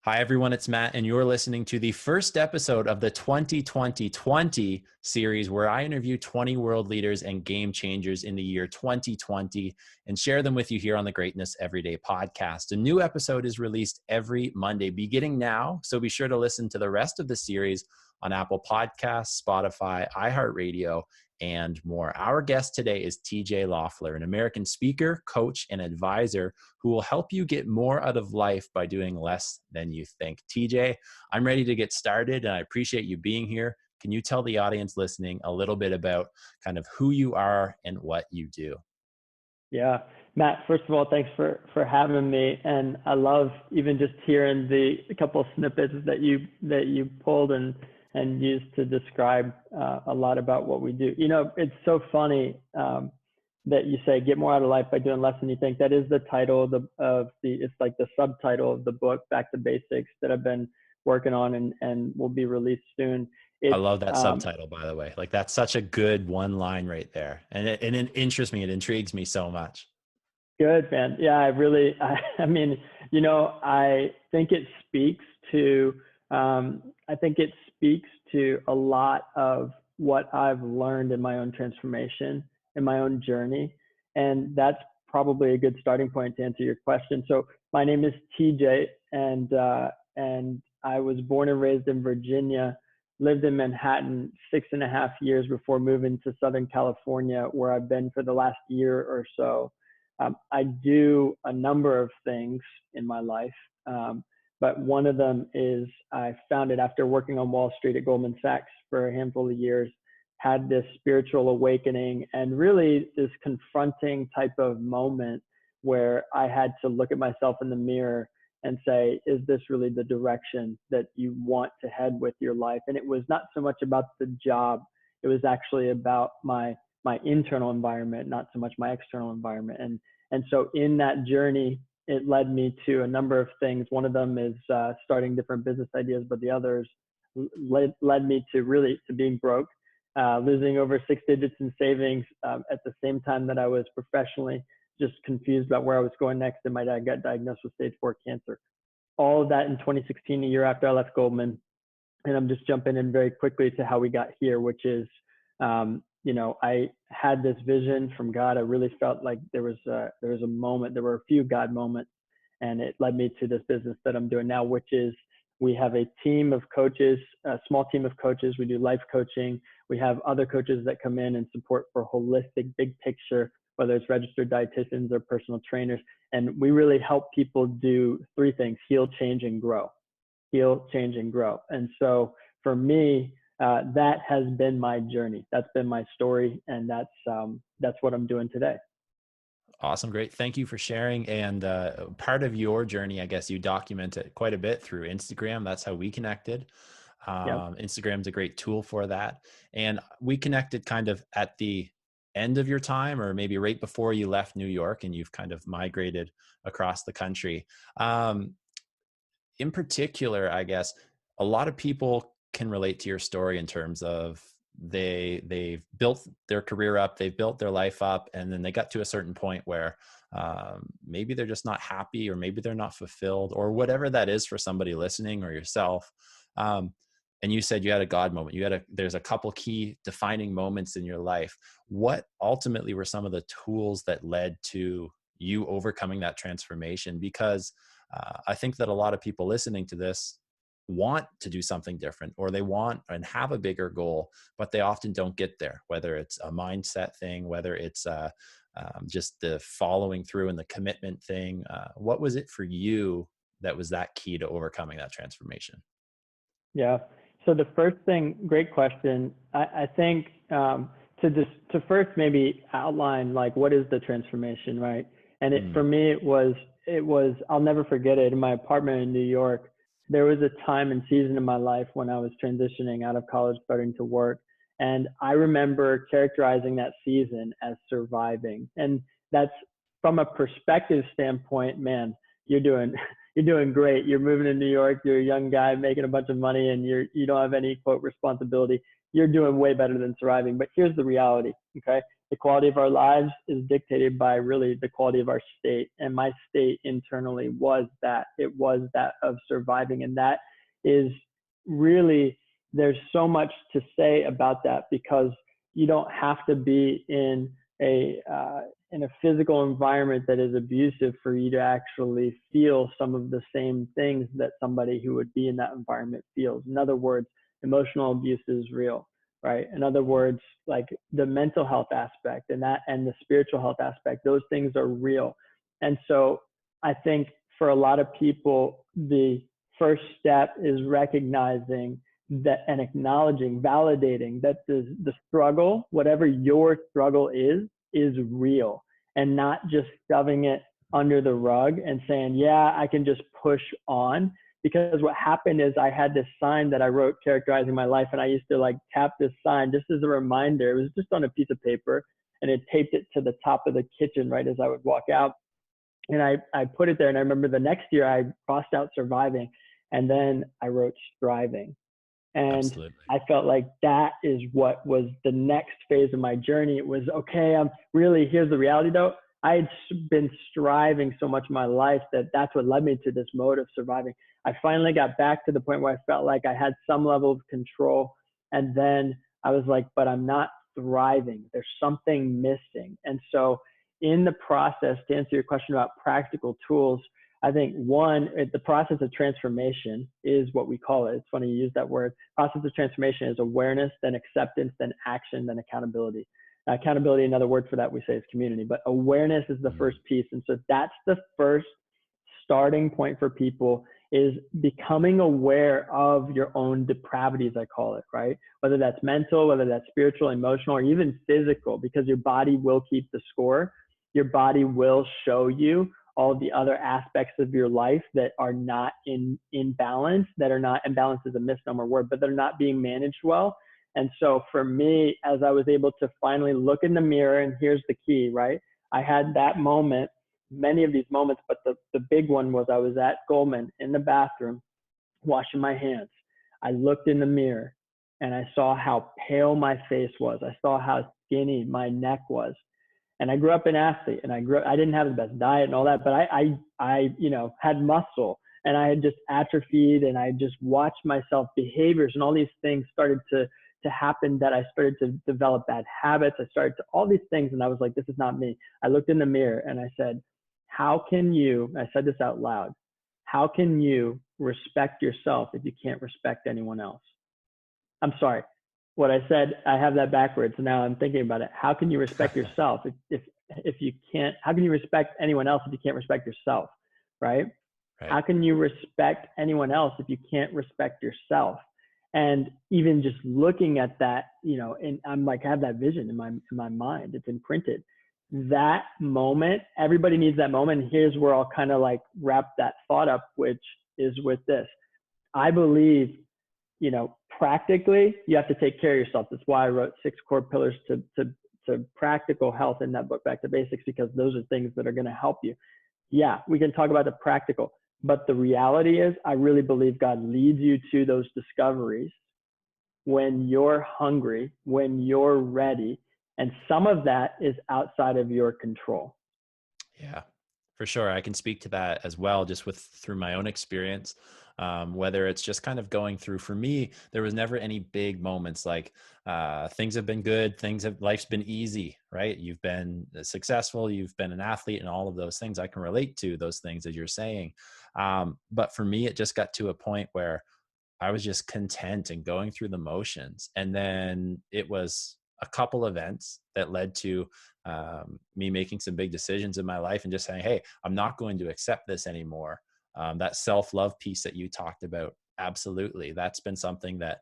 Hi, everyone. It's Matt, and you're listening to the first episode of the 2020 series where I interview 20 world leaders and game changers in the year 2020 and share them with you here on the Greatness Everyday podcast. A new episode is released every Monday beginning now, so be sure to listen to the rest of the series on Apple Podcasts, Spotify, iHeartRadio, and more. Our guest today is TJ Loeffler, an American speaker, coach, and advisor who will help you get more out of life by doing less than you think. TJ, I'm ready to get started, and I appreciate you being here. Can you tell the audience listening a little bit about kind of who you are and what you do? Yeah, Matt, first of all, thanks for having me. And I love even just hearing the couple of snippets that you pulled and used to describe a lot about what we do. You know, it's so funny that you say get more out of life by doing less than you think. That is the title it's like the subtitle of the book, Back to Basics, that I've been working on and will be released soon. I love that subtitle, by the way. Like, that's such a good one line right there. And it interests me. It intrigues me so much. Good, man. Yeah, I mean, you know, I think it speaks to a lot of what I've learned in my own transformation, in my own journey. And that's probably a good starting point to answer your question. So my name is TJ, and I was born and raised in Virginia, lived in Manhattan 6.5 years before moving to Southern California, where I've been for the last year or so. I do a number of things in my life, but one of them is I found it after working on Wall Street at Goldman Sachs for a handful of years, had this spiritual awakening and really this confronting type of moment where I had to look at myself in the mirror and say, is this really the direction that you want to head with your life? And it was not so much about the job. It was actually about my internal environment, not so much my external environment. And so in that journey, it led me to a number of things. One of them is starting different business ideas, but the others led me to being broke, losing over 6 digits in savings at the same time that I was professionally just confused about where I was going next. And my dad got diagnosed with stage 4 cancer. All of that in 2016, a year after I left Goldman. And I'm just jumping in very quickly to how we got here, which is, you know, I had this vision from God. I really felt like there was a moment, there were a few God moments, and it led me to this business that I'm doing now, which is we have a team of coaches, a small team of coaches. We do life coaching. We have other coaches that come in and support for holistic, big picture, whether it's registered dietitians or personal trainers. And we really help people do 3 things: heal, change, and grow. Heal, change, and grow. And so for me, that has been my journey. That's been my story. And that's what I'm doing today. Awesome. Great. Thank you for sharing. And part of your journey, I guess you document it quite a bit through Instagram. That's how we connected. Yep. Instagram's a great tool for that. And we connected kind of at the end of your time, or maybe right before you left New York and you've kind of migrated across the country. In particular, I guess a lot of people can relate to your story in terms of they've built their career up, they've built their life up, and then they got to a certain point where maybe they're just not happy, or maybe they're not fulfilled, or whatever that is for somebody listening or yourself. And you said you had a God moment. There's a couple key defining moments in your life. What ultimately were some of the tools that led to you overcoming that transformation? Because I think that a lot of people listening to this want to do something different, or they want and have a bigger goal, but they often don't get there, whether it's a mindset thing, whether it's just the following through and the commitment thing. What was it for you that was that key to overcoming that transformation? Yeah. So the first thing, great question. I think to first maybe outline like what is the transformation, right? And for me, it was I'll never forget it. In my apartment in New York, there was a time and season in my life when I was transitioning out of college, starting to work. And I remember characterizing that season as surviving. And that's, from a perspective standpoint, man, you're doing great. You're moving to New York. You're a young guy making a bunch of money, and you don't have any quote responsibility. You're doing way better than surviving. But here's the reality, okay? the quality of our lives is dictated by really the quality of our state. And my state internally was that. It was that of surviving. And that is really, there's so much to say about that, because you don't have to be in a physical environment that is abusive for you to actually feel some of the same things that somebody who would be in that environment feels. In other words, emotional abuse is real, right? In other words, like the mental health aspect and the spiritual health aspect, those things are real. And so I think for a lot of people, the first step is recognizing that and acknowledging, validating that the struggle, whatever your struggle is real, and not just shoving it under the rug and saying, yeah, I can just push on. Because what happened is I had this sign that I wrote characterizing my life, and I used to like tap this sign just as a reminder. It was just on a piece of paper, and it taped it to the top of the kitchen right as I would walk out. And I put it there, and I remember the next year I crossed out surviving, and then I wrote striving. And Absolutely. I felt like that is what was the next phase of my journey. It was, okay, here's the reality though. I had been striving so much in my life that that's what led me to this mode of surviving. I finally got back to the point where I felt like I had some level of control. And then I was like, but I'm not thriving. There's something missing. And so in the process, to answer your question about practical tools, I think the process of transformation is what we call it. It's funny you use that word. Process of transformation is awareness, then acceptance, then action, then accountability. Accountability, another word for that we say is community, but awareness is the first piece. And so that's the first starting point for people, is becoming aware of your own depravities, I call it, right? Whether that's mental, whether that's spiritual, emotional, or even physical, because your body will keep the score. Your body will show you all the other aspects of your life that are not in balance, imbalance is a misnomer word, but they're not being managed well. And so for me, as I was able to finally look in the mirror, and here's the key, right? I had that moment, many of these moments, but the big one was I was at Goldman in the bathroom, washing my hands. I looked in the mirror and I saw how pale my face was. I saw how skinny my neck was. And I grew up an athlete, and I didn't have the best diet and all that, but I had muscle, and I had just atrophied, and I just watched myself behaviors and all these things started to happen, that I started to develop bad habits. I started to all these things. And I was like, this is not me. I looked in the mirror and I said, I said this out loud, how can you respect yourself if you can't respect anyone else? I'm sorry. What I said, I have that backwards. Now I'm thinking about it. How can you respect yourself if you can't? How can you respect anyone else if you can't respect yourself? Right? How can you respect anyone else if you can't respect yourself? And even just looking at that, and I'm like, I have that vision in my mind. It's imprinted. That moment, everybody needs that moment. And here's where I'll kind of like wrap that thought up, which is with this. I believe, practically, you have to take care of yourself. That's why I wrote 6 core pillars to practical health in that book, Back to Basics, because those are things that are going to help you. Yeah, we can talk about the practical, but the reality is, I really believe God leads you to those discoveries when you're hungry, when you're ready, and some of that is outside of your control. Yeah, for sure. I can speak to that as well, just through my own experience. Whether it's just kind of going through, for me, there was never any big moments like things have been good, life's been easy, right? You've been successful, you've been an athlete, and all of those things. I can relate to those things as you're saying. But for me, it just got to a point where I was just content and going through the motions. And then it was a couple events that led to me making some big decisions in my life and just saying, hey, I'm not going to accept this anymore. That self-love piece that you talked about, absolutely. That's been something that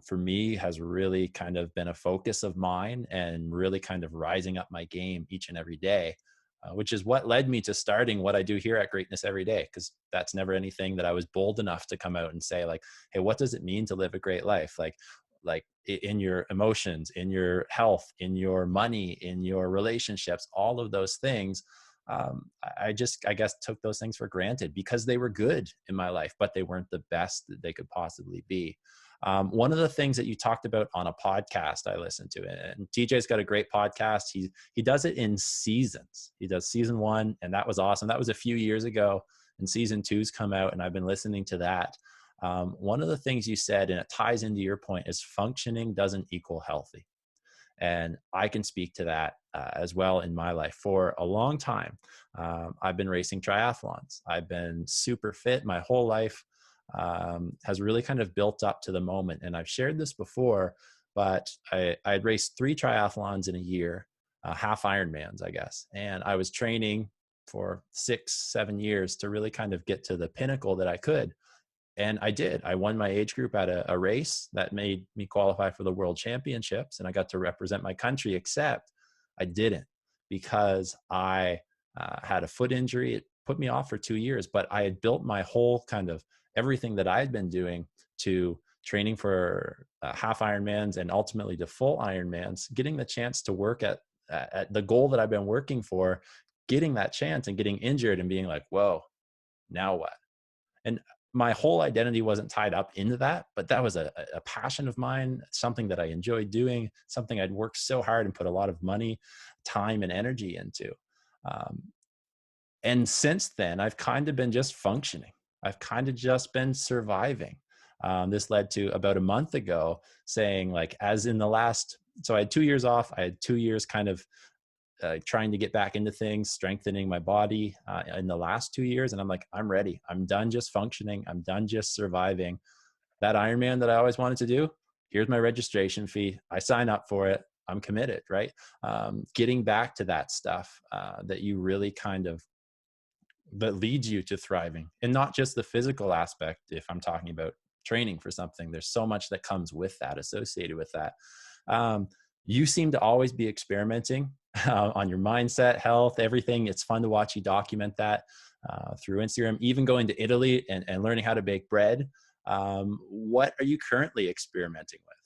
for me has really kind of been a focus of mine, and really kind of rising up my game each and every day. Which is what led me to starting what I do here at Greatness Every Day, because that's never anything that I was bold enough to come out and say, like, hey, what does it mean to live a great life? Like in your emotions, in your health, in your money, in your relationships, all of those things. I guess, took those things for granted because they were good in my life, but they weren't the best that they could possibly be. One of the things that you talked about on a podcast I listened to, and TJ's got a great podcast. He does it in seasons. He does season 1, and that was awesome. That was a few years ago, and season 2's come out, and I've been listening to that. One of the things you said, and it ties into your point, is functioning doesn't equal healthy. And I can speak to that as well in my life. For a long time, I've been racing triathlons. I've been super fit my whole life, has really kind of built up to the moment. And I've shared this before, but I had raced 3 triathlons in a year, half Ironmans, I guess. And I was training for 6-7 years to really kind of get to the pinnacle that I could. And I did. I won my age group at a race that made me qualify for the world championships, and I got to represent my country, except I didn't, because I had a foot injury. It put me off for 2 years, but I had built my whole kind of everything that I had been doing to training for half Ironmans and ultimately to full Ironmans, getting the chance to work at the goal that I've been working for, getting that chance and getting injured and being like, whoa, now what? And my whole identity wasn't tied up into that, but that was a passion of mine, something that I enjoyed doing, something I'd worked so hard and put a lot of money, time, and energy into. And since then, I've kind of been just functioning. I've kind of just been surviving. This led to about a month ago saying, like, as in the last, so I had 2 years off. I had 2 years kind of trying to get back into things, strengthening my body in the last 2 years. And I'm like, I'm ready. I'm done just functioning. I'm done just surviving. That Ironman that I always wanted to do, here's my registration fee. I sign up for it. I'm committed, right? Getting back to that stuff that you really kind of, that leads you to thriving, and not just the physical aspect. If I'm talking about training for something, there's so much that comes with that, associated with that. You seem to always be experimenting on your mindset, health, everything. It's fun to watch you document that through Instagram, even going to Italy and learning how to bake bread. What are you currently experimenting with?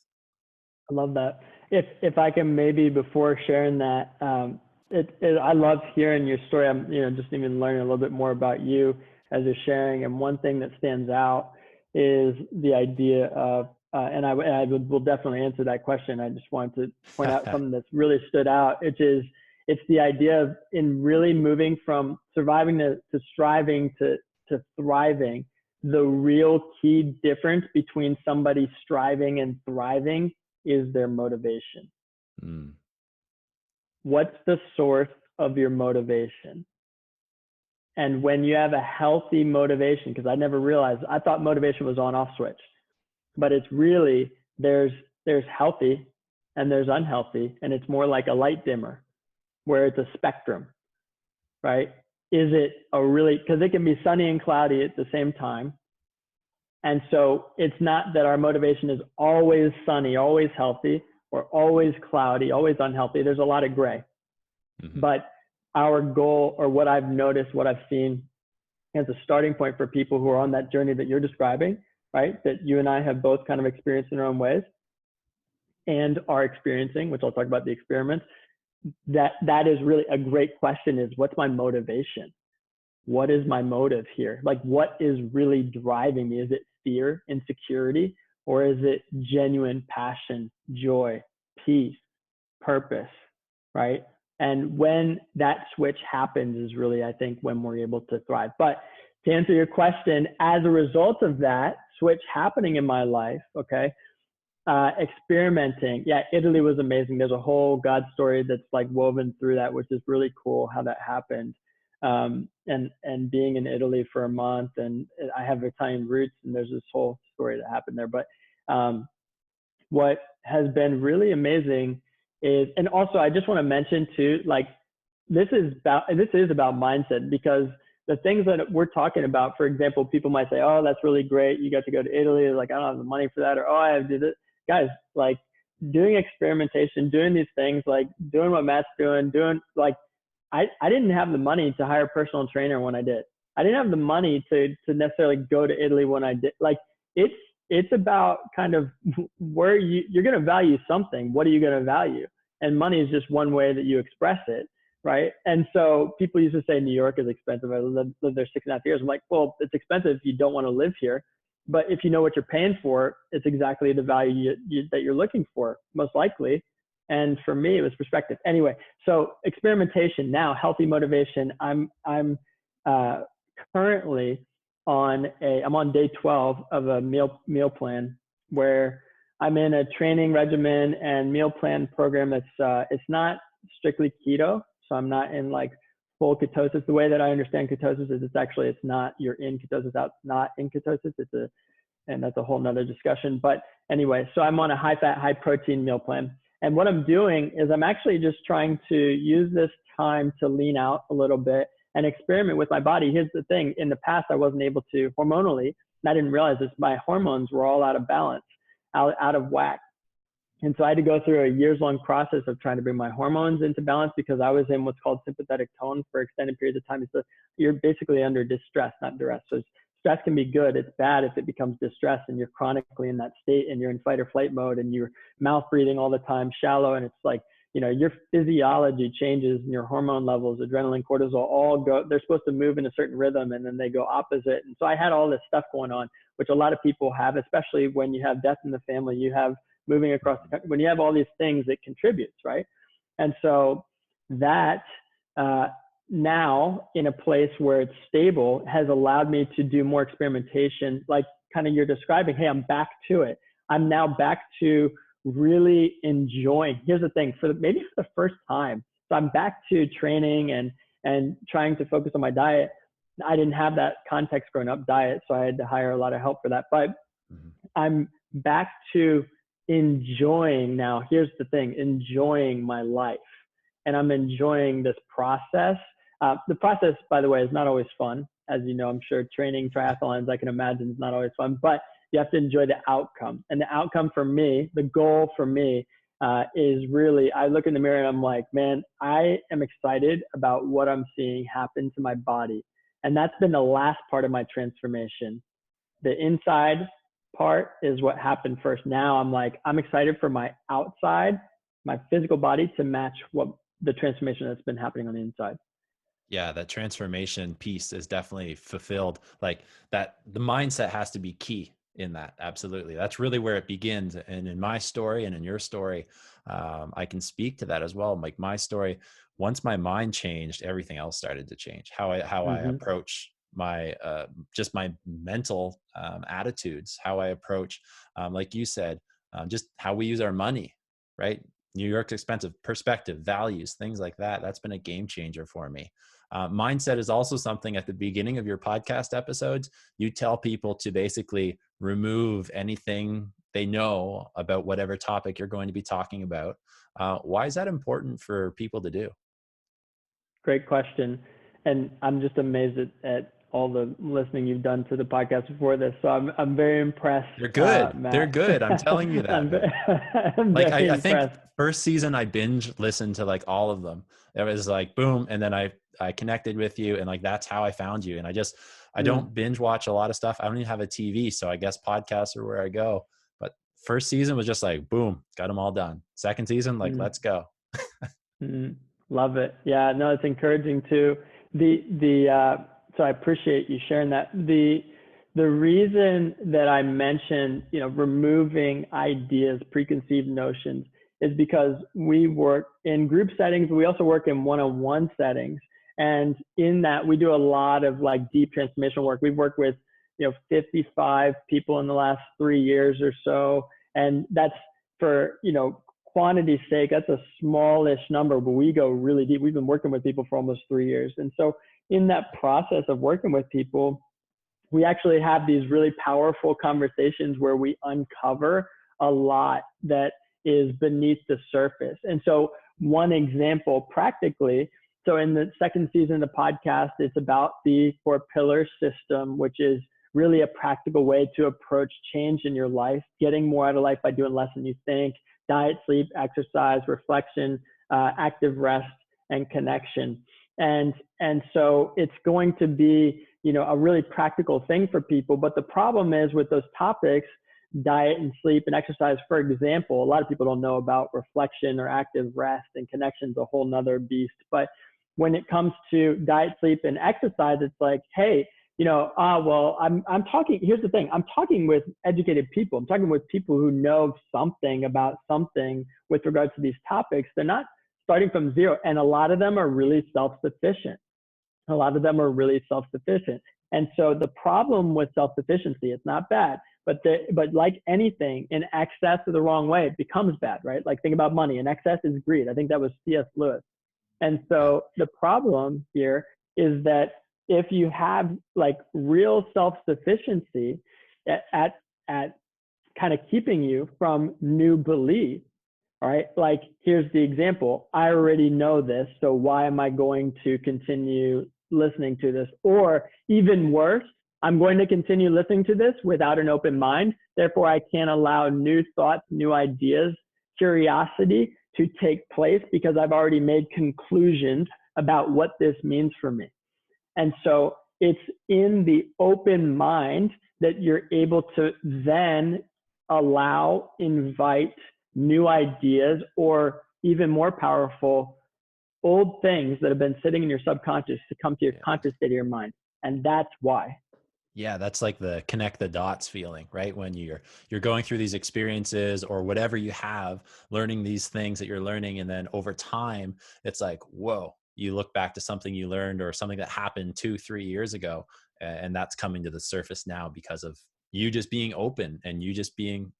I love that. If I can maybe, before sharing that, I love hearing your story. I'm just even learning a little bit more about you as you're sharing. And one thing that stands out is the idea of, and I will definitely answer that question. I just wanted to point out something that's really stood out, which is it's the idea of, in really moving from surviving to striving to thriving. The real key difference between somebody striving and thriving is their motivation. What's the source of your motivation? And when you have a healthy motivation, because I never realized, I thought motivation was on-off switch, but it's really, there's healthy and there's unhealthy, and it's more like a light dimmer where it's a spectrum, right? Is it because it can be sunny and cloudy at the same time. And so it's not that our motivation is always sunny, always healthy, or always cloudy, always unhealthy. There's a lot of gray. Mm-hmm. But our goal, or what I've noticed, what I've seen as a starting point for people who are on that journey that you're describing, right? That you and I have both kind of experienced in our own ways and are experiencing, which I'll talk about the experiments. That is really a great question, is what's my motivation? What is my motive here? Like, what is really driving me? Is it fear, insecurity, or is it genuine passion, joy, peace, purpose, right? And when that switch happens is really, I think, when we're able to thrive. But to answer your question, as a result of that switch happening in my life, okay, experimenting. Yeah, Italy was amazing. There's a whole God story that's like woven through that, which is really cool how that happened. And being in Italy for a month, and I have Italian roots, and there's this whole story that happened there. But what has been really amazing is, and also I just want to mention too, like this is about mindset, because the things that we're talking about, for example, people might say, oh, that's really great, you got to go to Italy. Like, I don't have the money for that, or oh, I have to do this. Guys, like doing experimentation, doing these things, like doing what Matt's doing like, I didn't have the money to hire a personal trainer when I did. I didn't have the money to necessarily go to Italy when I did. Like, it's about kind of where you're going to value something. What are you going to value? And money is just one way that you express it. right? And so people used to say New York is expensive. I lived there 6.5 years. I'm like, well, it's expensive if you don't want to live here. But if you know what you're paying for, it's exactly the value that you're looking for, most likely. And for me, it was perspective. Anyway, so experimentation now, healthy motivation. I'm uh, currently I'm on day 12 of a meal plan where I'm in a training regimen and meal plan program that's it's not strictly keto, so I'm not in like full ketosis. The way that I understand ketosis is it's not you're in ketosis, out not in ketosis. And that's a whole nother discussion. But anyway, so I'm on a high fat, high protein meal plan. And what I'm doing is I'm actually just trying to use this time to lean out a little bit and experiment with my body. Here's the thing. In the past, I wasn't able to hormonally, and I didn't realize this, my hormones were all out of balance, out of whack. And so I had to go through a years-long process of trying to bring my hormones into balance because I was in what's called sympathetic tone for extended periods of time. So you're basically under distress, not duress. So stress can be good. It's bad if it becomes distress and you're chronically in that state and you're in fight or flight mode and you're mouth breathing all the time, shallow. And it's like, your physiology changes and your hormone levels, adrenaline, cortisol, all go, they're supposed to move in a certain rhythm and then they go opposite. And so I had all this stuff going on, which a lot of people have, especially when you have death in the family, you have moving across the country, when you have all these things, it contributes, right? And so that now in a place where it's stable has allowed me to do more experimentation, like kind of you're describing, hey, I'm back to it. I'm now back to really enjoying. Here's the thing, maybe for the first time. So I'm back to training and trying to focus on my diet. I didn't have that context growing up, diet, so I had to hire a lot of help for that. But I'm back to enjoying now. Here's the thing, enjoying my life. And I'm enjoying this process. The process, by the way, is not always fun. As you know, I'm sure training triathlons, I can imagine, is not always fun, but you have to enjoy the outcome. And the outcome for me, the goal for me is really, I look in the mirror and I'm like, man, I am excited about what I'm seeing happen to my body. And that's been the last part of my transformation. The inside part is what happened first. Now I'm like, I'm excited for my outside, my physical body to match what the transformation that's been happening on the inside. Yeah, that transformation piece is definitely fulfilled. Like that, the mindset has to be key in that. Absolutely. That's really where it begins. And in my story and in your story, I can speak to that as well. Like my story, once my mind changed, everything else started to change. How I approach my just my mental attitudes, how I approach, like you said, just how we use our money, right? New York's expensive, perspective, values, things like that. That's been a game changer for me. Mindset is also something at the beginning of your podcast episodes, you tell people to basically remove anything they know about whatever topic you're going to be talking about. Why is that important for people to do? Great question. And I'm just amazed at all the listening you've done to the podcast before this. So I'm very impressed. They're good. Matt. They're good. I'm telling you that. I think first season I binge listened to like all of them. It was like, boom. And then I connected with you and like, that's how I found you. And I don't binge watch a lot of stuff. I don't even have a TV. So I guess podcasts are where I go. But first season was just like, boom, got them all done. Second season, like, let's go. Love it. Yeah, no, it's encouraging too. So I appreciate you sharing that. The reason that I mentioned, removing ideas, preconceived notions, is because we work in group settings. We also work in one-on-one settings. And in that, we do a lot of like deep transformational work. We've worked with, 55 people in the last 3 years or so. And that's for, quantity's sake, that's a smallish number, but we go really deep. We've been working with people for almost 3 years. And so in that process of working with people, we actually have these really powerful conversations where we uncover a lot that is beneath the surface. And so one example practically, so in the second season of the podcast, it's about the 4-pillar system, which is really a practical way to approach change in your life, getting more out of life by doing less than you think: diet, sleep, exercise, reflection, active rest, and connection. And so it's going to be, a really practical thing for people. But the problem is with those topics, diet and sleep and exercise, for example, a lot of people don't know about reflection or active rest, and connection's a whole nother beast. But when it comes to diet, sleep, and exercise, it's like, hey, well, I'm talking, here's the thing. I'm talking with educated people. I'm talking with people who know something about something with regards to these topics. They're not starting from zero. And a lot of them are really self-sufficient. A lot of them are really self-sufficient. And so the problem with self-sufficiency, it's not bad, but like anything, in excess of the wrong way, it becomes bad, right? Like think about money. In excess is greed. I think that was C.S. Lewis. And Yeah. so the problem here is that if you have like real self-sufficiency at kind of keeping you from new beliefs, all right, like here's the example. I already know this, so why am I going to continue listening to this? Or even worse, I'm going to continue listening to this without an open mind. Therefore, I can't allow new thoughts, new ideas, curiosity to take place because I've already made conclusions about what this means for me. And so it's in the open mind that you're able to then invite new ideas, or even more powerful, old things that have been sitting in your subconscious to come to your conscious state of your mind. And that's why. Yeah, that's like the connect the dots feeling, right? When you're going through these experiences or whatever you have, learning these things that you're learning, and then over time, it's like, whoa, you look back to something you learned or something that happened 2-3 years ago, and that's coming to the surface now because of you just being open and you just being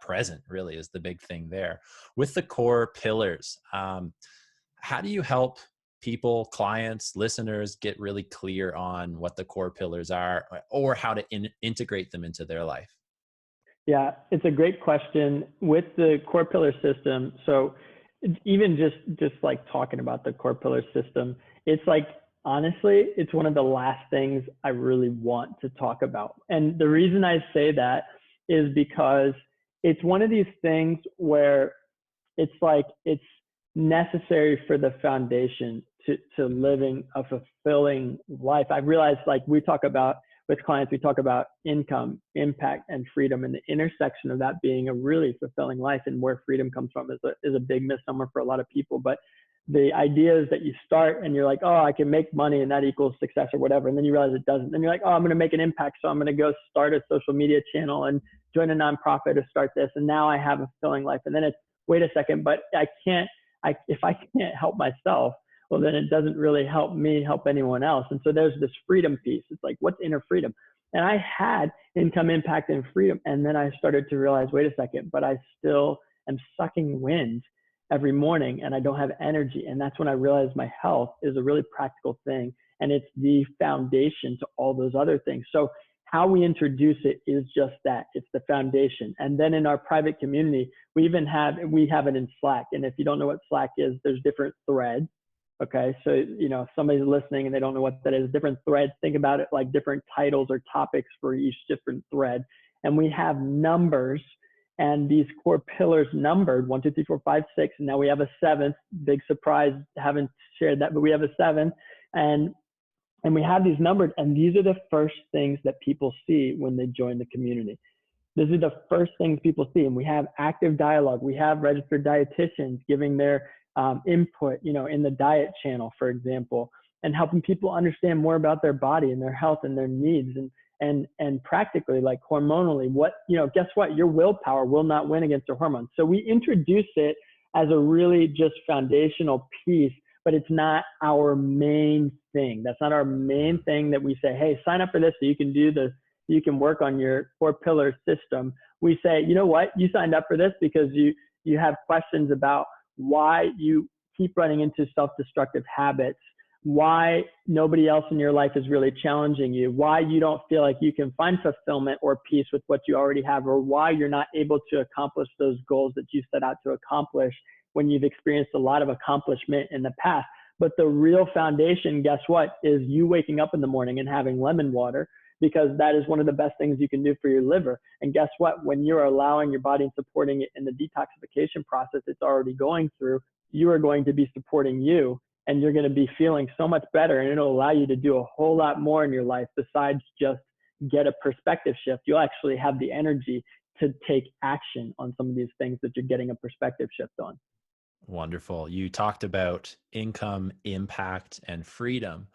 present. Really, is the big thing there. With the core pillars, how do you help people, clients, listeners get really clear on what the core pillars are, or how to integrate them into their life? Yeah, it's a great question with the core pillar system. So even just like talking about the core pillar system, it's like, honestly, it's one of the last things I really want to talk about. And the reason I say that is because it's one of these things where it's like, it's necessary for the foundation to living a fulfilling life. I realized, like, we talk about with clients, we talk about income, impact, and freedom, and the intersection of that being a really fulfilling life, and where freedom comes from is a big misnomer for a lot of people. But the idea is that you start and you're like, oh, I can make money and that equals success or whatever. And then you realize it doesn't. Then you're like, oh, I'm going to make an impact. So I'm going to go start a social media channel and join a nonprofit or start this. And now I have a fulfilling life. And then it's, wait a second, but if I can't help myself, well, then it doesn't really help me help anyone else. And so there's this freedom piece. It's like, what's inner freedom? And I had income, impact, and freedom. And then I started to realize, wait a second, but I still am sucking wind every morning and I don't have energy. And that's when I realized my health is a really practical thing. And it's the foundation to all those other things. So how we introduce it is just that. It's the foundation. And then in our private community, we have it in Slack. And if you don't know what Slack is, there's different threads. Okay. So, if somebody's listening and they don't know what that is, different threads, think about it like different titles or topics for each different thread. And we have numbers, and these core pillars numbered 1, 2, 3, 4, 5, 6. And now we have a 7th. Big surprise. Haven't shared that, but we have a 7th. And we have these numbered, and these are the first things that people see when they join the community. This is the first things people see. And we have active dialogue. We have registered dietitians giving their input, in the diet channel, for example, and helping people understand more about their body and their health and their needs, and practically, like hormonally, guess what? Your willpower will not win against your hormones. So we introduce it as a really just foundational piece, but it's not our main thing. That's not our main thing that we say, hey, sign up for this so you can do this, you can work on your 4 pillar system. We say, you know what? You signed up for this because you have questions about why you keep running into self-destructive habits, why nobody else in your life is really challenging you, why you don't feel like you can find fulfillment or peace with what you already have, or why you're not able to accomplish those goals that you set out to accomplish when you've experienced a lot of accomplishment in the past. But the real foundation, guess what, is you waking up in the morning and having lemon water, because that is one of the best things you can do for your liver. And guess what? When you're allowing your body and supporting it in the detoxification process it's already going through, you are going to be supporting you, and you're going to be feeling so much better, and it'll allow you to do a whole lot more in your life besides just get a perspective shift. You'll actually have the energy to take action on some of these things that you're getting a perspective shift on. Wonderful. You talked about income, impact, and freedom.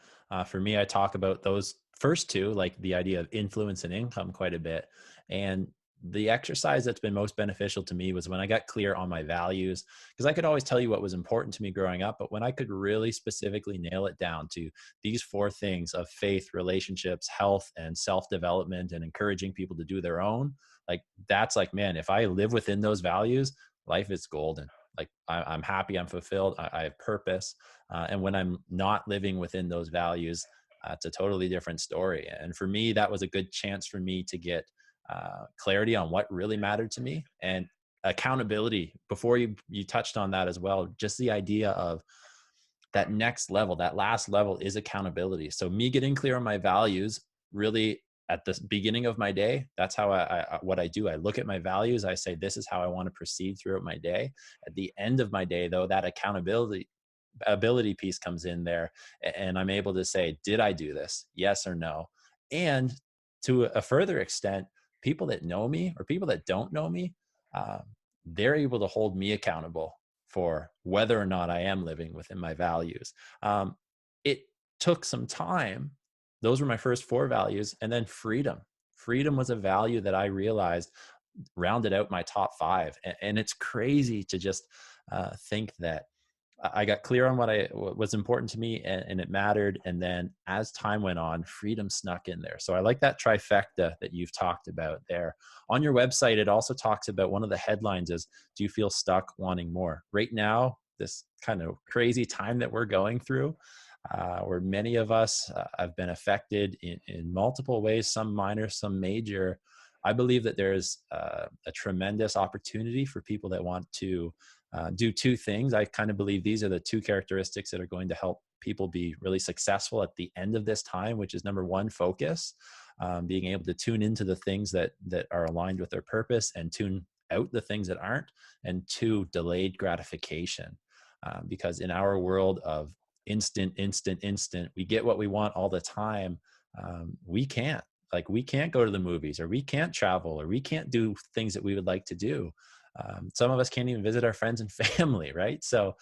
For me, I talk about those first two, like the idea of influence and income, quite a bit. And the exercise that's been most beneficial to me was when I got clear on my values, because I could always tell you what was important to me growing up, but when I could really specifically nail it down to these four things of faith, relationships, health, and self development, and encouraging people to do their own, like that's like, man, if I live within those values, life is golden. Like I'm happy, I'm fulfilled, I have purpose. And when I'm not living within those values, it's a totally different story. And for me, that was a good chance for me to get clarity on what really mattered to me, and accountability. Before you touched on that as well, just the idea of that next level, that last level is accountability. So me getting clear on my values really at the beginning of my day, that's how what I do. I look at my values. I say, this is how I want to proceed throughout my day. At the end of my day, though, that accountability ability piece comes in there, and I'm able to say, did I do this? Yes or no? And to a further extent, people that know me or people that don't know me, um, they're able to hold me accountable for whether or not I am living within my values. It took some time. Those were my first four values. And then freedom. Freedom was a value that I realized rounded out my top five. And it's crazy to just think that I got clear on what was important to me, and it mattered. And then as time went on, freedom snuck in there. So I like that trifecta that you've talked about there. On your website, it also talks about, one of the headlines is, do you feel stuck wanting more? Right now, this kind of crazy time that we're going through, where many of us have been affected in multiple ways, some minor, some major. I believe that there's a tremendous opportunity for people that want to do two things. I kind of believe these are the two characteristics that are going to help people be really successful at the end of this time, which is, number one, focus, being able to tune into the things that are aligned with their purpose and tune out the things that aren't, and two, delayed gratification. Because in our world of instant, we get what we want all the time. We can't go to the movies, or we can't travel, or we can't do things that we would like to do. Some of us can't even visit our friends and family, right? So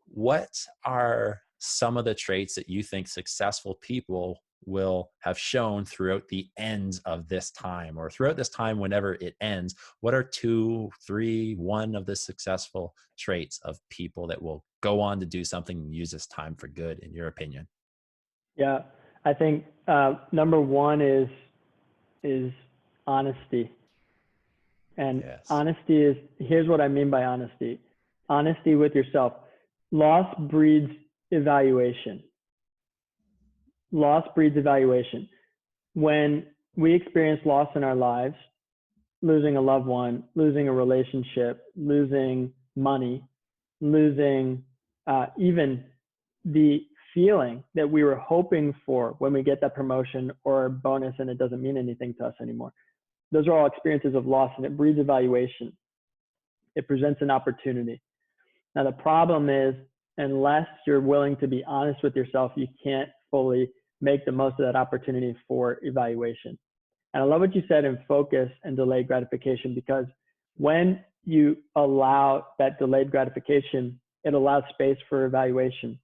what are some of the traits that you think successful people will have shown throughout the end of this time, or throughout this time whenever it ends? What are two, three, one of the successful traits of people that will go on to do something and use this time for good, in your opinion? Yeah, I think number one is honesty. And Yes. honesty is, here's what I mean by honesty. Honesty with yourself. Loss breeds evaluation. Loss breeds evaluation. When we experience loss in our lives, losing a loved one, losing a relationship, losing money, losing even the feeling that we were hoping for when we get that promotion or bonus and it doesn't mean anything to us anymore. Those are all experiences of loss, and it breeds evaluation. It presents an opportunity. Now, the problem is, unless you're willing to be honest with yourself, you can't fully make the most of that opportunity for evaluation. And I love what you said in focus and delayed gratification, because when you allow that delayed gratification, it allows space for evaluation.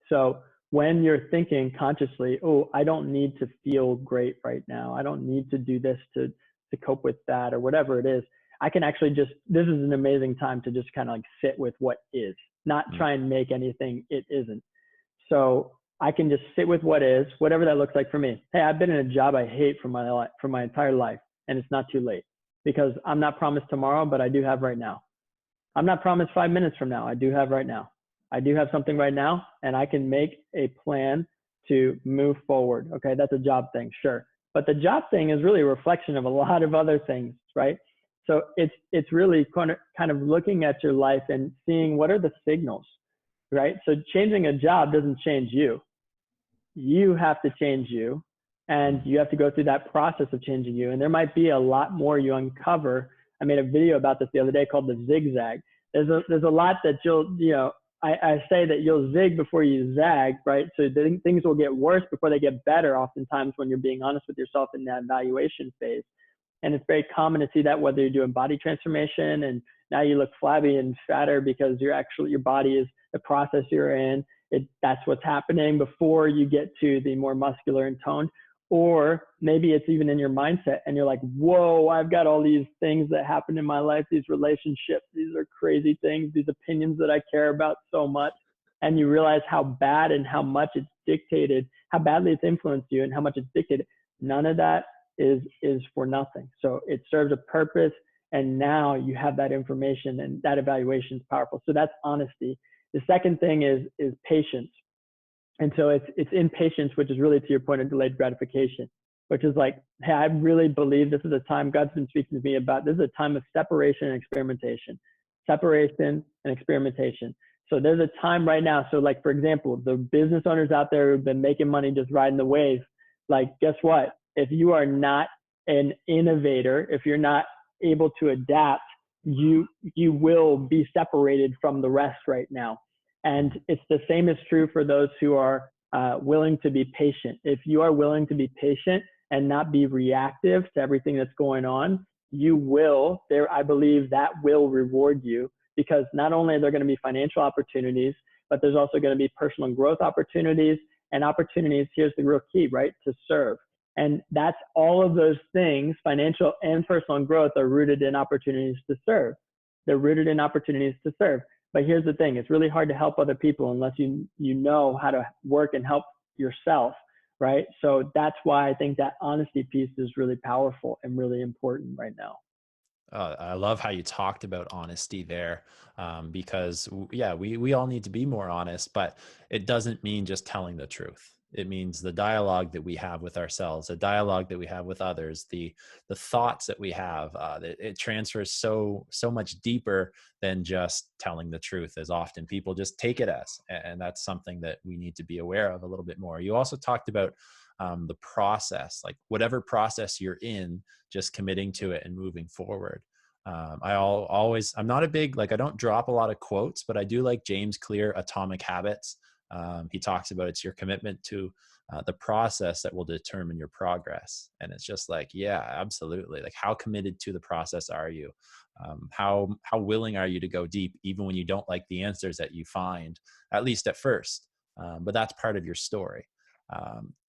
So when you're thinking consciously, oh, I don't need to feel great right now, I don't need to do this to cope with that, or whatever it is, I can actually just, this is an amazing time to just kind of like sit with what is, not try and make anything it isn't. So I can just sit with what is, whatever that looks like for me. Hey, I've been in a job I hate for my entire life, and it's not too late, because I'm not promised tomorrow, but I do have right now. I'm not promised 5 minutes from now. I do have right now. I do have something right now, and I can make a plan to move forward. Okay, that's a job thing, sure. But the job thing is really a reflection of a lot of other things, right? So it's really kind of looking at your life and seeing what are the signals, right? So changing a job doesn't change you. You have to change you, and you have to go through that process of changing you. And there might be a lot more you uncover. I made a video about this the other day called the zigzag. There's a lot that I say that you'll zig before you zag, right? So things will get worse before they get better, oftentimes, when you're being honest with yourself in that evaluation phase. And it's very common to see that whether you're doing body transformation and now you look flabby and fatter because your body is the process you're in. That's what's happening before you get to the more muscular and toned. Or maybe it's even in your mindset and you're like, whoa, I've got all these things that happen in my life, these relationships, these are crazy things, these opinions that I care about so much. And you realize how bad and how much it's dictated, how badly it's influenced you and how much it's dictated. None of that is for nothing. So it serves a purpose. And now you have that information and that evaluation is powerful. So that's honesty. The second thing is patience. And so it's impatience, which is really to your point of delayed gratification, which is like, hey, I really believe this is a time God's been speaking to me about. This is a time of separation and experimentation. Separation and experimentation. So there's a time right now. So like, for example, the business owners out there who've been making money just riding the wave, like, guess what? If you are not an innovator, if you're not able to adapt, you will be separated from the rest right now. And it's the same is true for those who are willing to be patient. If you are willing to be patient and not be reactive to everything that's going on, you will, I believe that will reward you, because not only are there going to be financial opportunities, but there's also going to be personal growth opportunities and opportunities. Here's the real key, right? To serve. And that's all of those things, financial and personal growth, are rooted in opportunities to serve. They're rooted in opportunities to serve. But here's the thing, it's really hard to help other people unless you know how to work and help yourself, right? So that's why I think that honesty piece is really powerful and really important right now. I love how you talked about honesty there, because yeah, we all need to be more honest, but it doesn't mean just telling the truth. It means the dialogue that we have with ourselves, the dialogue that we have with others, the thoughts that we have. It transfers so much deeper than just telling the truth, as often people just take it as, and that's something that we need to be aware of a little bit more. You also talked about the process, like whatever process you're in, just committing to it and moving forward. I'm not a big, I don't drop a lot of quotes, but I do like James Clear, Atomic Habits. He talks about it's your commitment to the process that will determine your progress. And it's just like, yeah, absolutely. Like, how committed to the process are you? How willing are you to go deep, even when you don't like the answers that you find, at least at first? But that's part of your story.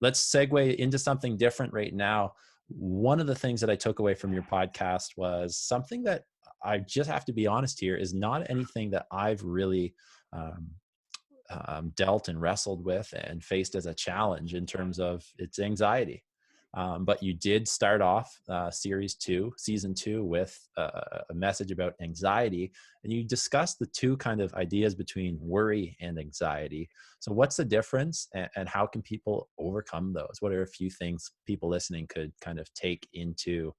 Let's segue into something different right now. One of the things that I took away from your podcast was something that I just have to be honest here is not anything that I've really dealt and wrestled with and faced as a challenge in terms of its anxiety. But you did start off season 2 with a message about anxiety, and you discussed the two kind of ideas between worry and anxiety. So what's the difference, and how can people overcome those? What are a few things people listening could kind of take into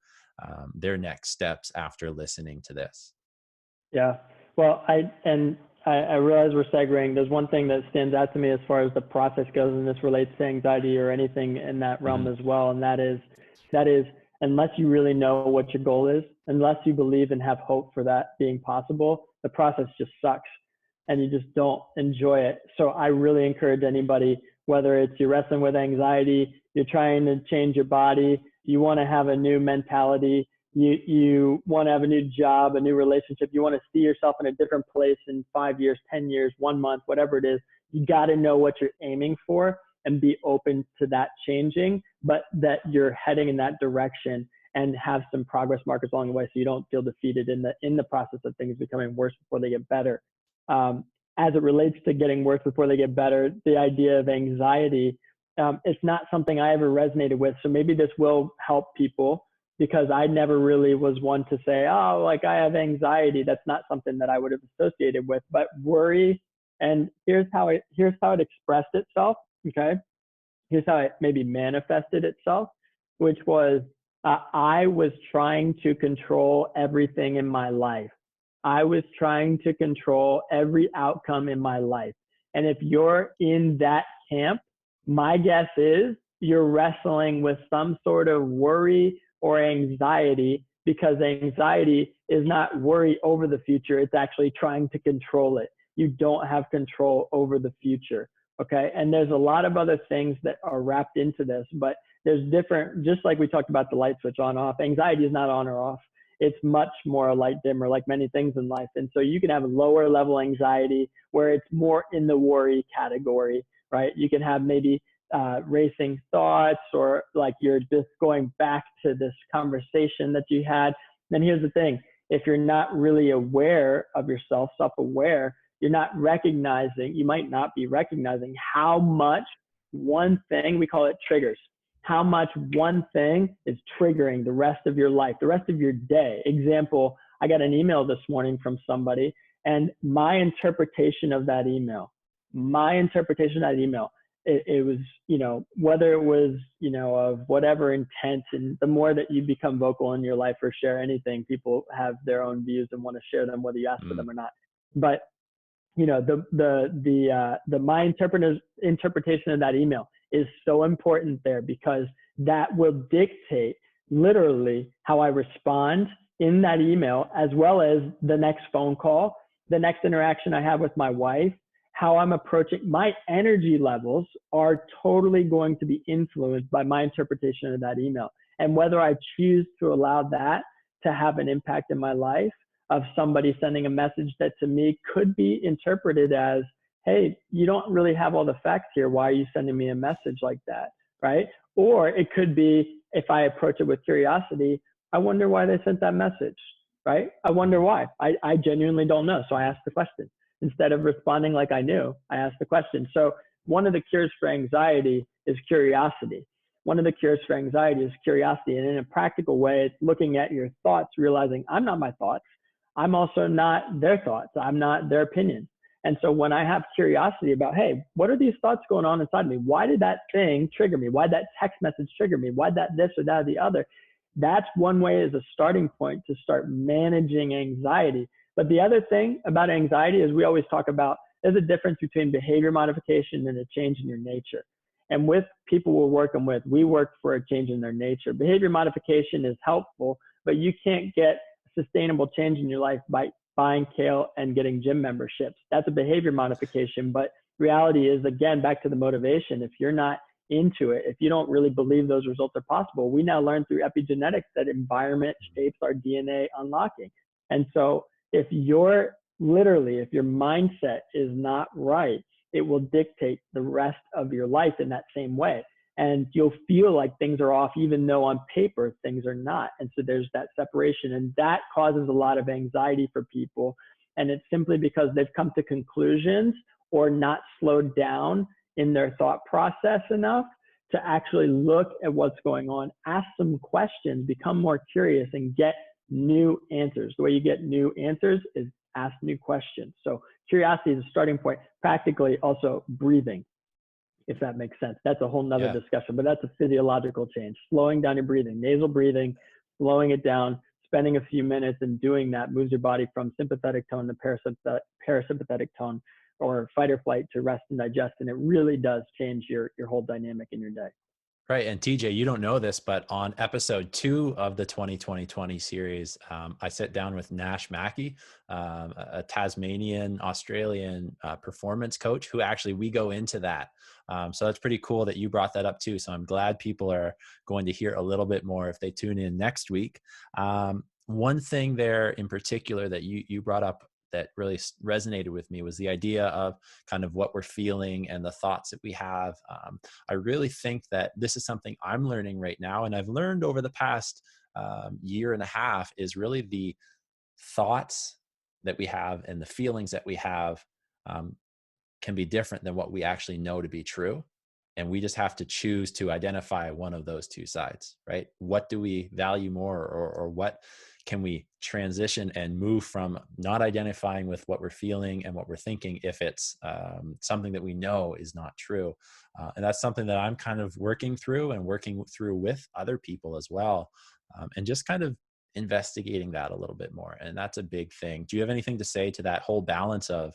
their next steps after listening to this? Yeah, well, I realize we're segueing. There's one thing that stands out to me as far as the process goes, and this relates to anxiety or anything in that realm as well. And that is, unless you really know what your goal is, unless you believe and have hope for that being possible, the process just sucks and you just don't enjoy it. So I really encourage anybody, whether it's you're wrestling with anxiety, you're trying to change your body, you want to have a new mentality, you want to have a new job, a new relationship, you want to see yourself in a different place in 5 years, 10 years, 1 month, whatever it is, you got to know what you're aiming for and be open to that changing, but that you're heading in that direction and have some progress markers along the way so you don't feel defeated in the process of things becoming worse before they get better. As it relates to getting worse before they get better, the idea of anxiety, it's not something I ever resonated with. So maybe this will help people, because I never really was one to say, oh, like I have anxiety. That's not something that I would have associated with. But worry, and here's how it expressed itself. Okay, here's how it maybe manifested itself, which was I was trying to control everything in my life. I was trying to control every outcome in my life. And if you're in that camp, my guess is you're wrestling with some sort of worry or anxiety, because anxiety is not worry over the future. It's actually trying to control it. You don't have control over the future. Okay. And there's a lot of other things that are wrapped into this, but there's different, just like we talked about the light switch on off, anxiety is not on or off. it's much more a light dimmer, like many things in life. And so you can have lower level anxiety where it's more in the worry category, right? You can have maybe racing thoughts, or like you're just going back to this conversation that you had. And here's the thing, if you're not really aware of yourself, self-aware, you're not recognizing, you might not be recognizing how much one thing, we call it triggers, how much one thing is triggering the rest of your life, the rest of your day. Example, I got an email this morning from somebody, and my interpretation of that email, it was, whether it was, of whatever intent, and the more that you become vocal in your life or share anything, people have their own views and want to share them, whether you ask for them or not. But my interpretation of that email is so important there, because that will dictate literally how I respond in that email, as well as the next phone call, the next interaction I have with my wife, how I'm approaching. My energy levels are totally going to be influenced by my interpretation of that email. And whether I choose to allow that to have an impact in my life, of somebody sending a message that to me could be interpreted as, hey, you don't really have all the facts here. Why are you sending me a message like that, right? Or it could be, if I approach it with curiosity, I wonder why they sent that message, right? I wonder why. I genuinely don't know. So I asked the question. Instead of responding like I knew, I asked the question. So one of the cures for anxiety is curiosity. One of the cures for anxiety is curiosity. And in a practical way, it's looking at your thoughts, realizing I'm not my thoughts. I'm also not their thoughts. I'm not their opinion. And so when I have curiosity about, hey, what are these thoughts going on inside me? Why did that thing trigger me? Why did that text message trigger me? Why did that this or that or the other? That's one way, as a starting point to start managing anxiety. But the other thing about anxiety is, we always talk about, there's a difference between behavior modification and a change in your nature. And with people we're working with, we work for a change in their nature. Behavior modification is helpful, but you can't get sustainable change in your life by buying kale and getting gym memberships. That's a behavior modification. But reality is, again, back to the motivation. If you're not into it, if you don't really believe those results are possible, we now learn through epigenetics that environment shapes our DNA unlocking. And so if your mindset is not right, it will dictate the rest of your life in that same way. And you'll feel like things are off, even though on paper things are not. And so there's that separation, and that causes a lot of anxiety for people. And it's simply because they've come to conclusions or not slowed down in their thought process enough to actually look at what's going on, ask some questions, become more curious, and get new answers. The way you get new answers is ask new questions. So curiosity is a starting point. Practically, also breathing, if that makes sense. That's a whole nother discussion, but that's a physiological change. Slowing down your breathing, nasal breathing, slowing it down, spending a few minutes and doing that moves your body from sympathetic tone to parasympathetic tone, or fight or flight to rest and digest. And it really does change your whole dynamic in your day. Right. And TJ, you don't know this, but on episode 2 of the 2020 series, I sit down with Nash Mackey, a Tasmanian, Australian performance coach, who actually, we go into that. So that's pretty cool that you brought that up too. So I'm glad people are going to hear a little bit more if they tune in next week. One thing there in particular that you brought up that really resonated with me was the idea of kind of what we're feeling and the thoughts that we have. I really think that this is something I'm learning right now, and I've learned over the past year and a half, is really the thoughts that we have and the feelings that we have can be different than what we actually know to be true. And we just have to choose to identify one of those two sides, right? What do we value more, or what can we transition and move from not identifying with what we're feeling and what we're thinking if it's something that we know is not true. And that's something that I'm kind of working through with other people as well. And just kind of investigating that a little bit more. And that's a big thing. Do you have anything to say to that whole balance of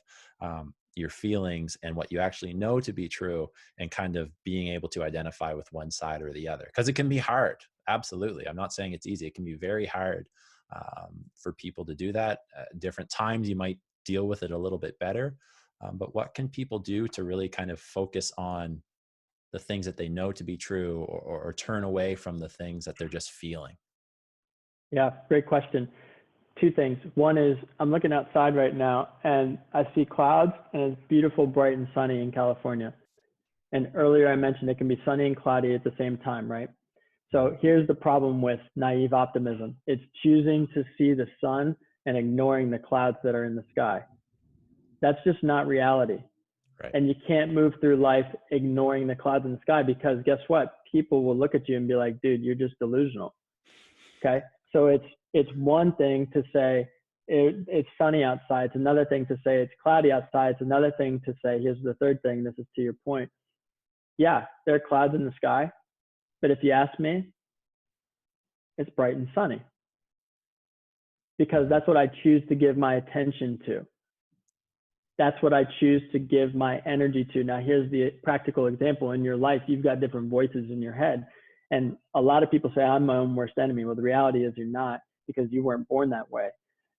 your feelings and what you actually know to be true, and kind of being able to identify with one side or the other? Because it can be hard. Absolutely. I'm not saying it's easy. It can be very hard for people to do that. Different times you might deal with it a little bit better. But what can people do to really kind of focus on the things that they know to be true, or turn away from the things that they're just feeling? Yeah, great question. Two things. One is I'm looking outside right now and I see clouds and it's beautiful, bright and sunny in California. And earlier I mentioned it can be sunny and cloudy at the same time, right? So here's the problem with naive optimism. It's choosing to see the sun and ignoring the clouds that are in the sky. That's just not reality. Right. And you can't move through life ignoring the clouds in the sky, because guess what? People will look at you and be like, dude, you're just delusional. Okay. So it's one thing to say it's sunny outside. It's another thing to say it's cloudy outside. It's another thing to say, here's the third thing. This is to your point. Yeah, there are clouds in the sky, but if you ask me, it's bright and sunny, because that's what I choose to give my attention to. That's what I choose to give my energy to. Now, here's the practical example. In your life, you've got different voices in your head. And a lot of people say, I'm my own worst enemy. Well, the reality is you're not, because you weren't born that way.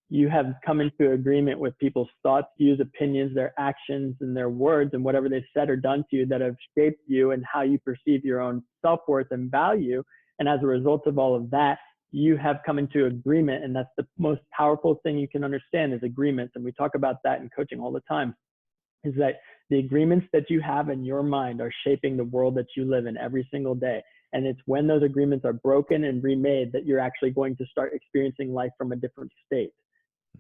You have come into agreement with people's thoughts, views, opinions, their actions, and their words, and whatever they've said or done to you that have shaped you and how you perceive your own self-worth and value. And as a result of all of that, you have come into agreement. And that's the most powerful thing you can understand, is agreements. And we talk about that in coaching all the time, is that the agreements that you have in your mind are shaping the world that you live in every single day. And it's when those agreements are broken and remade that you're actually going to start experiencing life from a different state.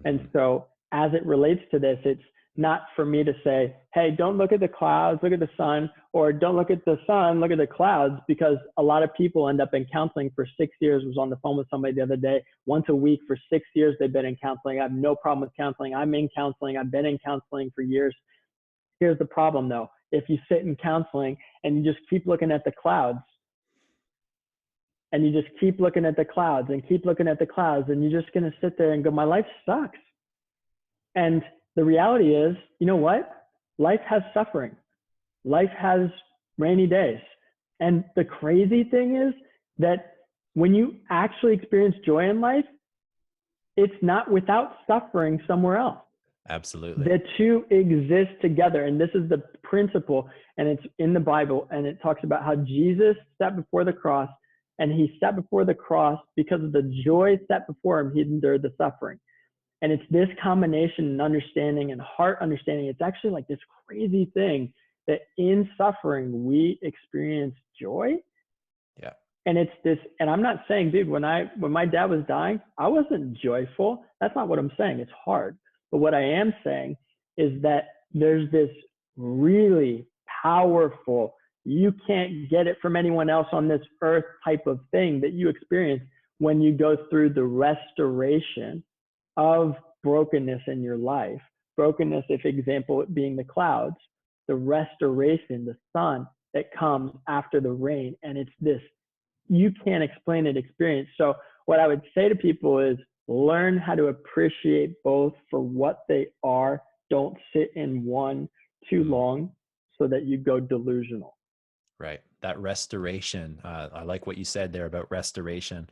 And so as it relates to this, it's not for me to say, hey, don't look at the clouds, look at the sun, or don't look at the sun, look at the clouds, because a lot of people end up in counseling for 6 years. I was on the phone with somebody the other day, once a week for 6 years, they've been in counseling. I have no problem with counseling. I'm in counseling. I've been in counseling for years. Here's the problem though. If you sit in counseling and you just keep looking at the clouds, and you just keep looking at the clouds and keep looking at the clouds, and you're just going to sit there and go, my life sucks. And the reality is, you know what? Life has suffering. Life has rainy days. And the crazy thing is that when you actually experience joy in life, it's not without suffering somewhere else. Absolutely. The two exist together. And this is the principle, and it's in the Bible, and it talks about how Jesus sat before the cross, and he sat before the cross because of the joy set before him. He endured the suffering. And it's this combination and understanding and heart understanding. It's actually like this crazy thing that in suffering, we experience joy. Yeah. And it's this, and I'm not saying, dude, when my dad was dying, I wasn't joyful. That's not what I'm saying. It's hard. But what I am saying is that there's this really powerful, you can't get it from anyone else on this earth type of thing that you experience when you go through the restoration of brokenness in your life. Brokenness, if example being the clouds, the restoration, the sun that comes after the rain. And it's this, you can't explain it experience. So what I would say to people is learn how to appreciate both for what they are. Don't sit in one too long so that you go delusional. Right. That restoration. I like what you said there about restoration.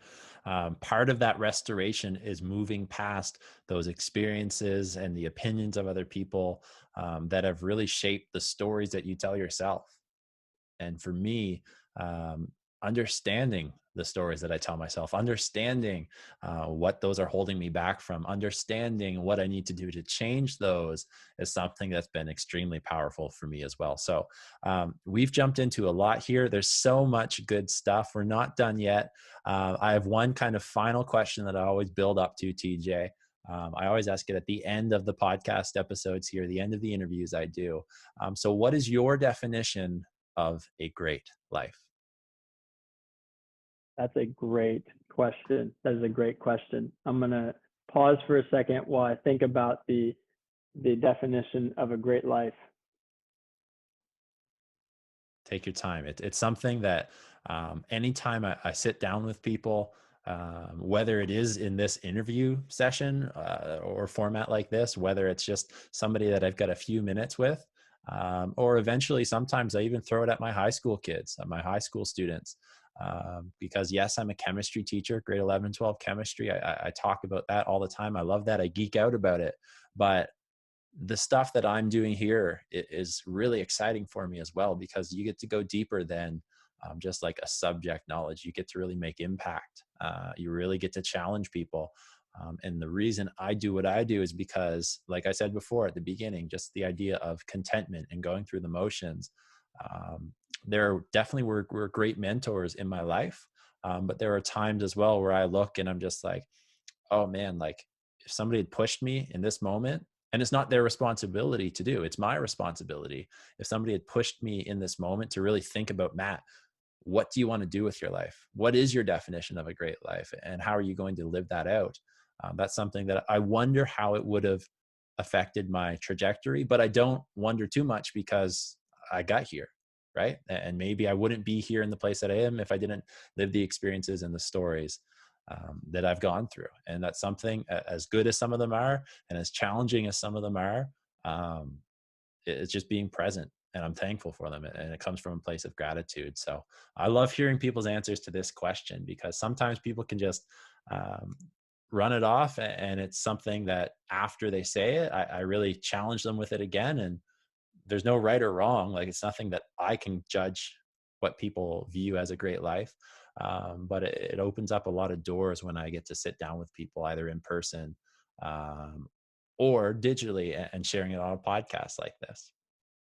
Part of that restoration is moving past those experiences and the opinions of other people that have really shaped the stories that you tell yourself. And for me, understanding the stories that I tell myself, understanding what those are holding me back from, understanding what I need to do to change those is something that's been extremely powerful for me as well. So we've jumped into a lot here. There's so much good stuff. We're not done yet. I have one kind of final question that I always build up to, TJ. I always ask it at the end of the podcast episodes here, the end of the interviews I do. So what is your definition of a great life? That's a great question. That is a great question. I'm going to pause for a second while I think about the definition of a great life. Take your time. It's something that anytime I sit down with people, whether it is in this interview session or format like this, whether it's just somebody that I've got a few minutes with, or eventually sometimes I even throw it at my high school kids, my high school students. Because yes, I'm a chemistry teacher, grade 11, 12 chemistry. I talk about that all the time. I love that. I geek out about it. But the stuff that I'm doing here is really exciting for me as well, because you get to go deeper than just like a subject knowledge. You get to really make impact. You really get to challenge people. And the reason I do what I do is because, like I said before at the beginning, just the idea of contentment and going through the motions. There definitely were great mentors in my life. But there are times as well where I look and I'm just like, oh man, like if somebody had pushed me in this moment, and it's not their responsibility to do, it's my responsibility. If somebody had pushed me in this moment to really think about, Matt, what do you want to do with your life? What is your definition of a great life? And how are you going to live that out? That's something that I wonder how it would have affected my trajectory, but I don't wonder too much because I got here, right? And maybe I wouldn't be here in the place that I am if I didn't live the experiences and the stories that I've gone through. And that's something, as good as some of them are, and as challenging as some of them are, um, it's just being present. And I'm thankful for them. And it comes from a place of gratitude. So I love hearing people's answers to this question, because sometimes people can just um, run it off. And it's something that after they say it, I really challenge them with it again. And there's no right or wrong. Like, it's nothing that I can judge what people view as a great life. But it opens up a lot of doors when I get to sit down with people, either in person um, or digitally, and sharing it on a podcast like this.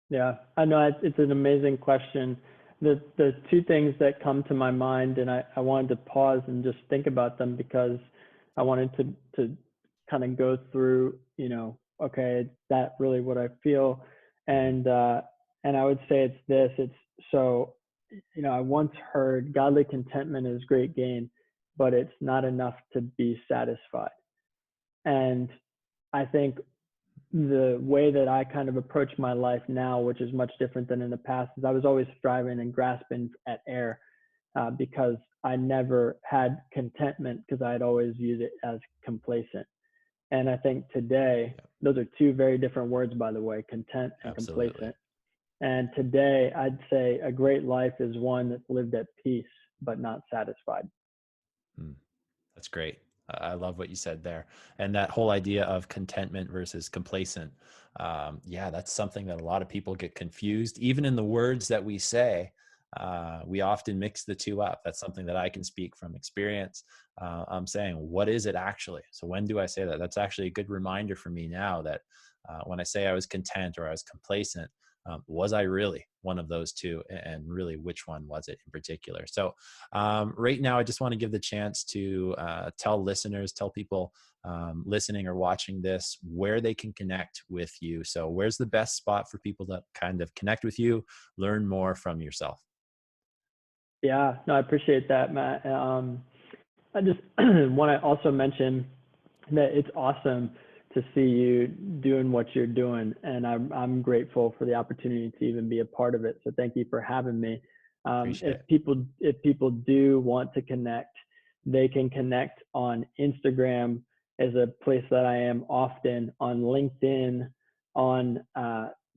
Yeah, I know it's an amazing question. The two things that come to my mind, and I wanted to pause and just think about them because I wanted to kind of go through, okay, is that really what I feel? And I would say it's this. It's so, I once heard godly contentment is great gain, but it's not enough to be satisfied. And I think the way that I kind of approach my life now, which is much different than in the past, is I was always striving and grasping at air because I never had contentment because I had always viewed it as complacent. And I think today, Yeah, those are two very different words, by the way, content and absolutely. complacent. And today, I'd say a great life is one that's lived at peace, but not satisfied. Mm, that's great. I love what you said there. And that whole idea of contentment versus complacent. Yeah, that's something that a lot of people get confused. Even in the words that we say, we often mix the two up. That's something that I can speak from experience. I'm saying, what is it actually? So when do I say that? That's actually a good reminder for me now that when I say I was content or I was complacent, was I really one of those two? And really, which one was it in particular? So right now, I just want to give the chance to tell people listening or watching this where they can connect with you. So where's the best spot for people to kind of connect with you, learn more from yourself? Yeah, no, I appreciate that, Matt. I just want to also mention that it's awesome to see you doing what you're doing, and I'm grateful for the opportunity to even be a part of it. So thank you for having me. Appreciate it. If people do want to connect, they can connect on Instagram as a place that I am often, on LinkedIn, on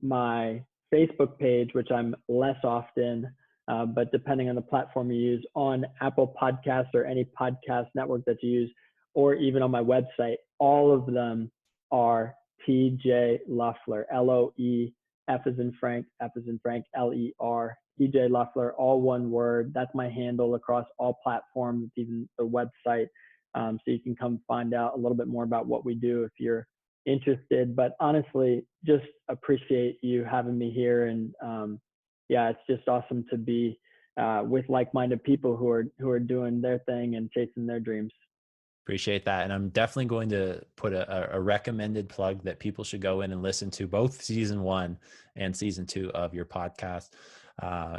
my Facebook page, which I'm less often. But depending on the platform you use, on Apple Podcasts or any podcast network that you use, or even on my website, all of them are TJ Loeffler, Loef as in Frank, F as in Frank, Ler, TJ Loeffler, all one word. That's my handle across all platforms, even the website. So you can come find out a little bit more about what we do if you're interested. But honestly, just appreciate you having me here. And yeah, it's just awesome to be with like-minded people who are doing their thing and chasing their dreams. Appreciate that. And I'm definitely going to put a recommended plug that people should go in and listen to both season 1 and season 2 of your podcast.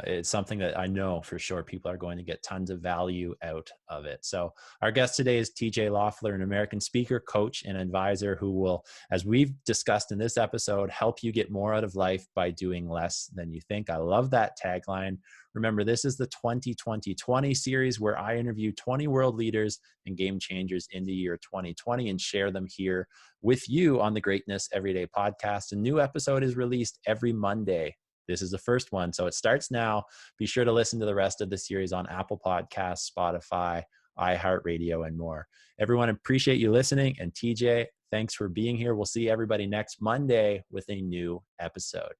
It's something that I know for sure people are going to get tons of value out of it. So our guest today is TJ Loeffler, an American speaker, coach, and advisor who will, as we've discussed in this episode, help you get more out of life by doing less than you think. I love that tagline. Remember, this is the 2020 series where I interview 20 world leaders and game changers in the year 2020 and share them here with you on the Greatness Everyday podcast. A new episode is released every Monday. This is the first one, so it starts now. Be sure to listen to the rest of the series on Apple Podcasts, Spotify, iHeartRadio, and more. Everyone, appreciate you listening. And TJ, thanks for being here. We'll see everybody next Monday with a new episode.